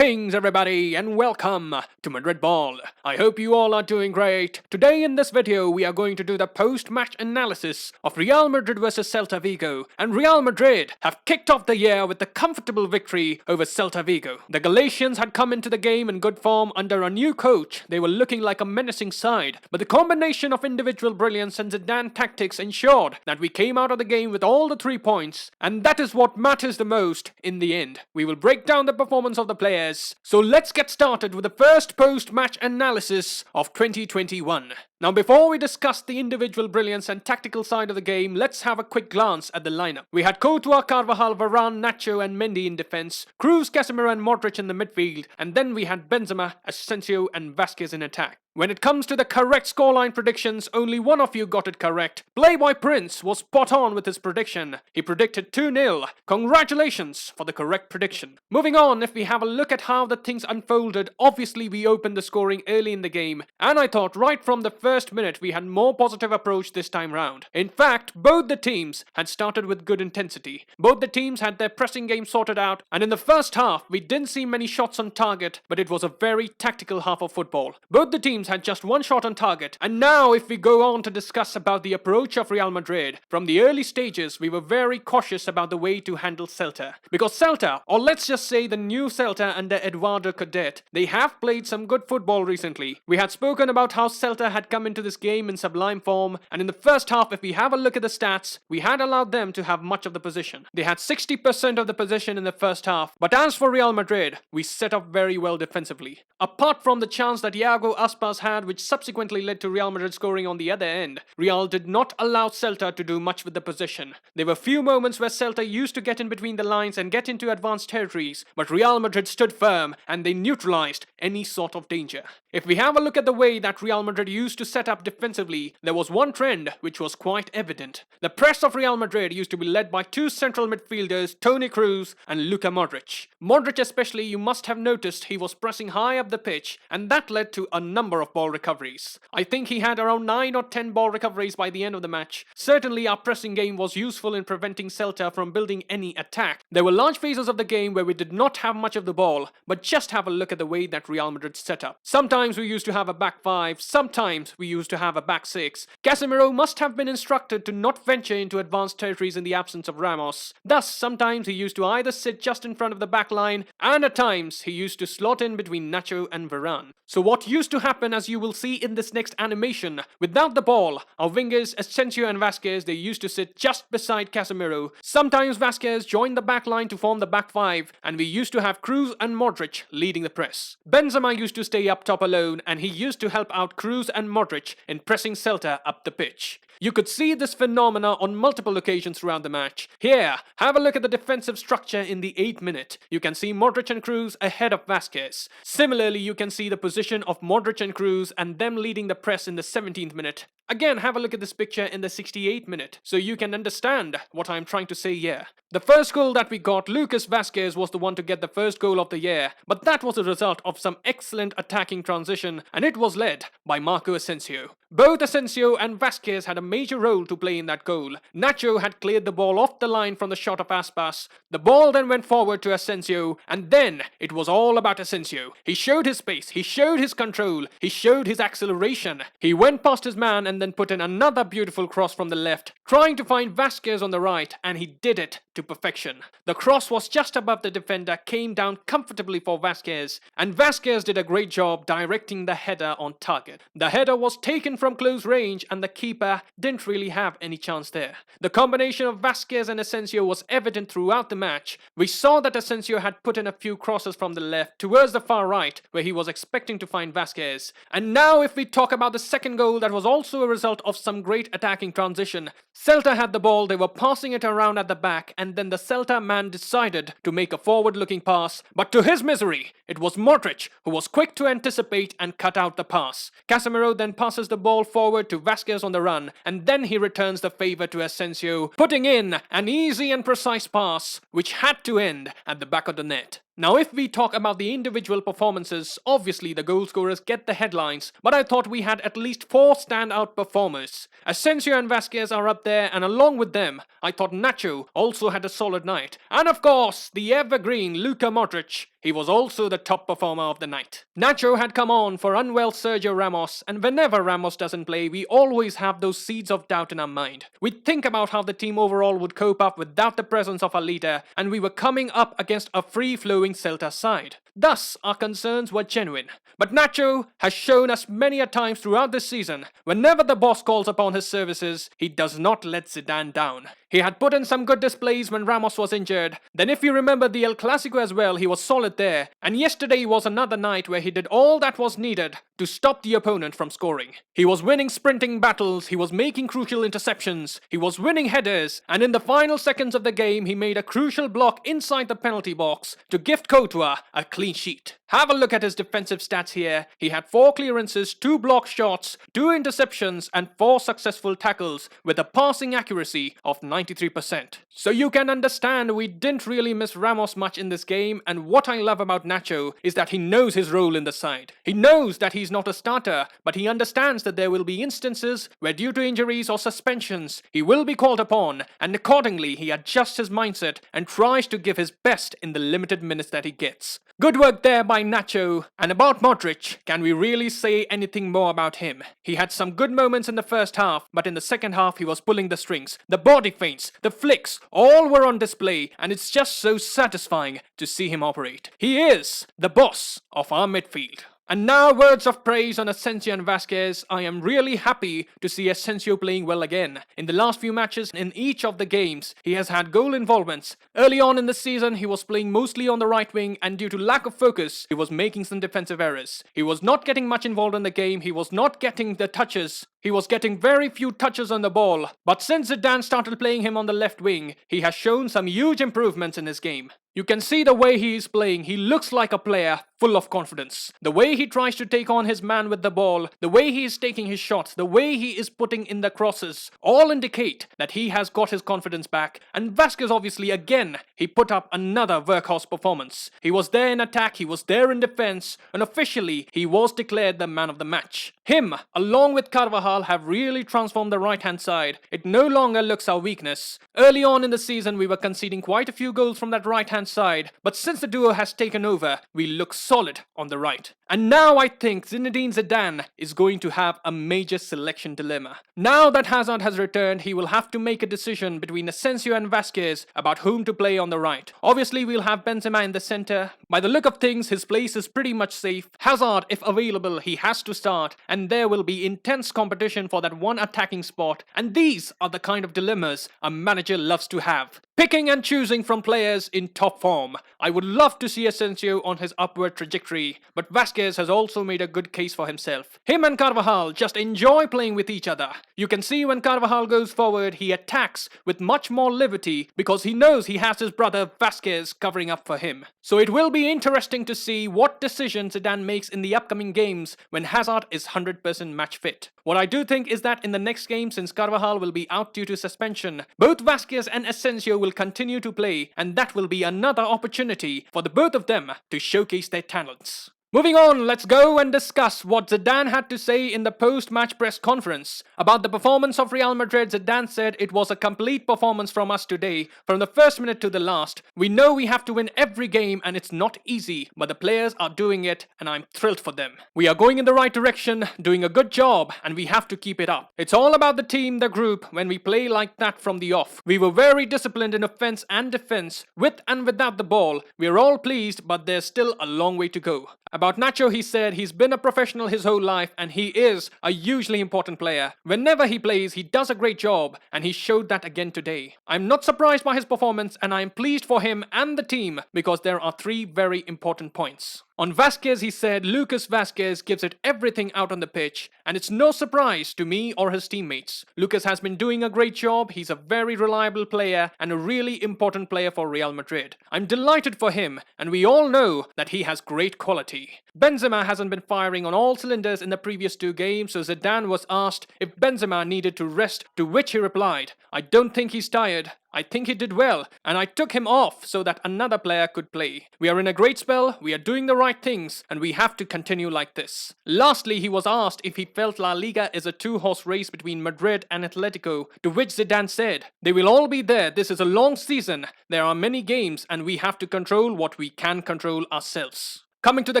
Greetings everybody and welcome to Madrid Ball. I hope you all are doing great. Today in this video we are going to do the post-match analysis of Real Madrid vs Celta Vigo, and Real Madrid have kicked off the year with a comfortable victory over Celta Vigo. The Galatians had come into the game in good form under a new coach. They were looking like a menacing side, but the combination of individual brilliance and Zidane tactics ensured that we came out of the game with all the 3 points, and that is what matters the most in the end. We will break down the performance of the players. So let's get started with the first post-match analysis of 2021. Now before we discuss the individual brilliance and tactical side of the game, let's have a quick glance at the lineup. We had Courtois, Carvajal, Varane, Nacho and Mendy in defense, Kroos, Casemiro and Modric in the midfield, and then we had Benzema, Asensio and Vasquez in attack. When it comes to the correct scoreline predictions, only one of you got it correct. Playboy Prince was spot on with his prediction. He predicted 2-0. Congratulations for the correct prediction. Moving on, if we have a look at how the things unfolded, obviously we opened the scoring early in the game, and I thought right from the first minute we had more positive approach this time round. In fact, both the teams had started with good intensity. Both the teams had their pressing game sorted out, and in the first half we didn't see many shots on target, but it was a very tactical half of football. Both the teams had just one shot on target. And now if we go on to discuss about the approach of Real Madrid, from the early stages we were very cautious about the way to handle Celta. Because Celta, or let's just say the new Celta under Eduardo Cadet, they have played some good football recently. We had spoken about how Celta had come into this game in sublime form, and in the first half if we have a look at the stats, we had allowed them to have much of the possession. They had 60% of the possession in the first half, but as for Real Madrid, we set up very well defensively. Apart from the chance that Iago Aspas had, which subsequently led to Real Madrid scoring on the other end, Real did not allow Celta to do much with the possession. There were few moments where Celta used to get in between the lines and get into advanced territories, but Real Madrid stood firm and they neutralized any sort of danger. If we have a look at the way that Real Madrid used to set up defensively, there was one trend which was quite evident. The press of Real Madrid used to be led by two central midfielders, Toni Kroos and Luka Modric. Modric especially, you must have noticed he was pressing high up the pitch, and that led to a number of ball recoveries. I think he had around 9 or 10 ball recoveries by the end of the match. Certainly our pressing game was useful in preventing Celta from building any attack. There were large phases of the game where we did not have much of the ball, but just have a look at the way that Real Madrid set up. Sometimes we used to have a back 5, sometimes we used to have a back 6. Casemiro must have been instructed to not venture into advanced territories in the absence of Ramos. Thus, sometimes he used to either sit just in front of the back line, and at times he used to slot in between Nacho and Varane. So what used to happen, as you will see in this next animation, without the ball, our wingers Asensio and Vasquez, they used to sit just beside Casemiro. Sometimes Vasquez joined the back line to form the back 5, and we used to have Kroos and Modric leading the press. Benzema used to stay up top alone, and he used to help out Kroos and Modric in pressing Celta up the pitch. You could see this phenomena on multiple occasions throughout the match. Here, have a look at the defensive structure in the 8th minute. You can see Modric and Kroos ahead of Vasquez. Similarly, you can see the position of Modric and Kroos and them leading the press in the 17th minute. Again, have a look at this picture in the 68th minute, so you can understand what I'm trying to say here. The first goal that we got, Lucas Vasquez was the one to get the first goal of the year, but that was a result of some excellent attacking transition, and it was led by Marco Asensio. Both Asensio and Vasquez had a major role to play in that goal. Nacho had cleared the ball off the line from the shot of Aspas. The ball then went forward to Asensio, and then it was all about Asensio. He showed his pace, he showed his control, he showed his acceleration. He went past his man and then put in another beautiful cross from the left, trying to find Vasquez on the right, and he did it to perfection. The cross was just above the defender, came down comfortably for Vasquez, and Vasquez did a great job directing the header on target. The header was taken from close range and the keeper didn't really have any chance there. The combination of Vasquez and Asensio was evident throughout the match. We saw that Asensio had put in a few crosses from the left towards the far right where he was expecting to find Vasquez. And now if we talk about the second goal, that was also a result of some great attacking transition. Celta had the ball, they were passing it around at the back, and then the Celta man decided to make a forward-looking pass, but to his misery, it was Modric who was quick to anticipate and cut out the pass. Casemiro then passes the ball forward to Vasquez on the run, and then he returns the favor to Asensio, putting in an easy and precise pass which had to end at the back of the net. Now if we talk about the individual performances, obviously the goal scorers get the headlines, but I thought we had at least 4 standout performers. Asensio and Vasquez are up there, and along with them, I thought Nacho also had a solid night. And of course, the evergreen Luka Modric. He was also the top performer of the night. Nacho had come on for unwell Sergio Ramos, and whenever Ramos doesn't play, we always have those seeds of doubt in our mind. We think about how the team overall would cope up without the presence of our leader, and we were coming up against a free-flowing Celta side. Thus, our concerns were genuine. But Nacho has shown us many a times throughout this season, whenever the boss calls upon his services, he does not let Zidane down. He had put in some good displays when Ramos was injured. Then if you remember the El Clasico as well, he was solid there. And yesterday was another night where he did all that was needed to stop the opponent from scoring. He was winning sprinting battles, he was making crucial interceptions, he was winning headers, and in the final seconds of the game, he made a crucial block inside the penalty box to gift Courtois a clean sheet. Have a look at his defensive stats here. He had 4 clearances, 2 block shots, 2 interceptions, and 4 successful tackles with a passing accuracy of 93%. So you can understand we didn't really miss Ramos much in this game, and what I love about Nacho is that he knows his role in the side. He knows that he's not a starter, but he understands that there will be instances where due to injuries or suspensions, he will be called upon, and accordingly he adjusts his mindset and tries to give his best in the limited minutes that he gets. Good work there by Nacho. And about Modric, can we really say anything more about him? He had some good moments in the first half, but in the second half he was pulling the strings. The body feints, the flicks, all were on display, and it's just so satisfying to see him operate. He is the boss of our midfield. And now words of praise on Asensio and Vasquez. I am really happy to see Asensio playing well again. In the last few matches in each of the games, he has had goal involvements. Early on in the season, he was playing mostly on the right wing, and due to lack of focus, he was making some defensive errors. He was not getting much involved in the game, he was not getting the touches. He was getting very few touches on the ball, but since Zidane started playing him on the left wing, he has shown some huge improvements in his game. You can see the way he is playing, he looks like a player full of confidence. The way he tries to take on his man with the ball, the way he is taking his shots, the way he is putting in the crosses, all indicate that he has got his confidence back. And Vasquez obviously again, he put up another workhorse performance. He was there in attack, he was there in defense, and officially he was declared the man of the match. Him, along with Carvajal, have really transformed the right-hand side. It no longer looks our weakness. Early on in the season, we were conceding quite a few goals from that right-hand side, but since the duo has taken over, we look solid on the right. And now I think Zinedine Zidane is going to have a major selection dilemma. Now that Hazard has returned, he will have to make a decision between Asensio and Vasquez about whom to play on the right. Obviously, we'll have Benzema in the center. By the look of things, his place is pretty much safe. Hazard, if available, he has to start, and there will be intense competition for that one attacking spot. And these are the kind of dilemmas a manager loves to have. Picking and choosing from players in top form. I would love to see Asensio on his upward trajectory, but Vasquez has also made a good case for himself. Him and Carvajal just enjoy playing with each other. You can see when Carvajal goes forward, he attacks with much more liberty because he knows he has his brother Vasquez covering up for him. So it will be interesting to see what decisions Zidane makes in the upcoming games when Hazard is 100% match fit. What I do think is that in the next game, since Carvajal will be out due to suspension, both Vasquez and Asensio will continue to play, and that will be another opportunity for the both of them to showcase their talents. Moving on, let's go and discuss what Zidane had to say in the post-match press conference. About the performance of Real Madrid, Zidane said it was a complete performance from us today, from the first minute to the last. We know we have to win every game and it's not easy, but the players are doing it and I'm thrilled for them. We are going in the right direction, doing a good job, and we have to keep it up. It's all about the team, the group, when we play like that from the off. We were very disciplined in offense and defense, with and without the ball. We're all pleased, but there's still a long way to go. About Nacho, he said he's been a professional his whole life and he is a hugely important player. Whenever he plays, he does a great job and he showed that again today. I'm not surprised by his performance and I'm pleased for him and the team because there are 3 very important points. On Vasquez, he said Lucas Vasquez gives it everything out on the pitch, and it's no surprise to me or his teammates. Lucas has been doing a great job, he's a very reliable player and a really important player for Real Madrid. I'm delighted for him, and we all know that he has great quality. Benzema hasn't been firing on all cylinders in the previous 2 games, so Zidane was asked if Benzema needed to rest, to which he replied, I don't think he's tired. I think he did well, and I took him off so that another player could play. We are in a great spell, we are doing the right things, and we have to continue like this. Lastly, he was asked if he felt La Liga is a two-horse race between Madrid and Atletico, to which Zidane said, "They will all be there, this is a long season, there are many games, and we have to control what we can control ourselves." Coming to the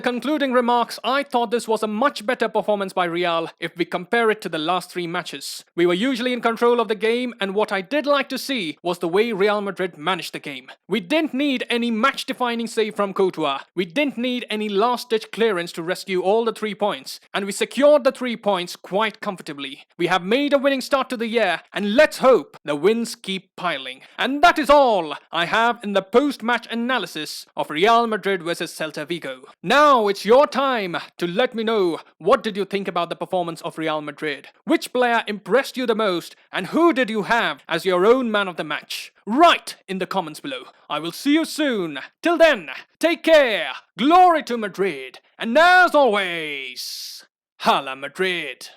concluding remarks, I thought this was a much better performance by Real if we compare it to the last 3 matches. We were usually in control of the game, and what I did like to see was the way Real Madrid managed the game. We didn't need any match-defining save from Courtois. We didn't need any last-ditch clearance to rescue all the 3 points, and we secured the 3 points quite comfortably. We have made a winning start to the year, and let's hope the wins keep piling. And that is all I have in the post-match analysis of Real Madrid vs Celta Vigo. Now it's your time to let me know what did you think about the performance of Real Madrid. Which player impressed you the most, and who did you have as your own man of the match? Write in the comments below. I will see you soon. Till then, take care, glory to Madrid, and as always, Hala Madrid.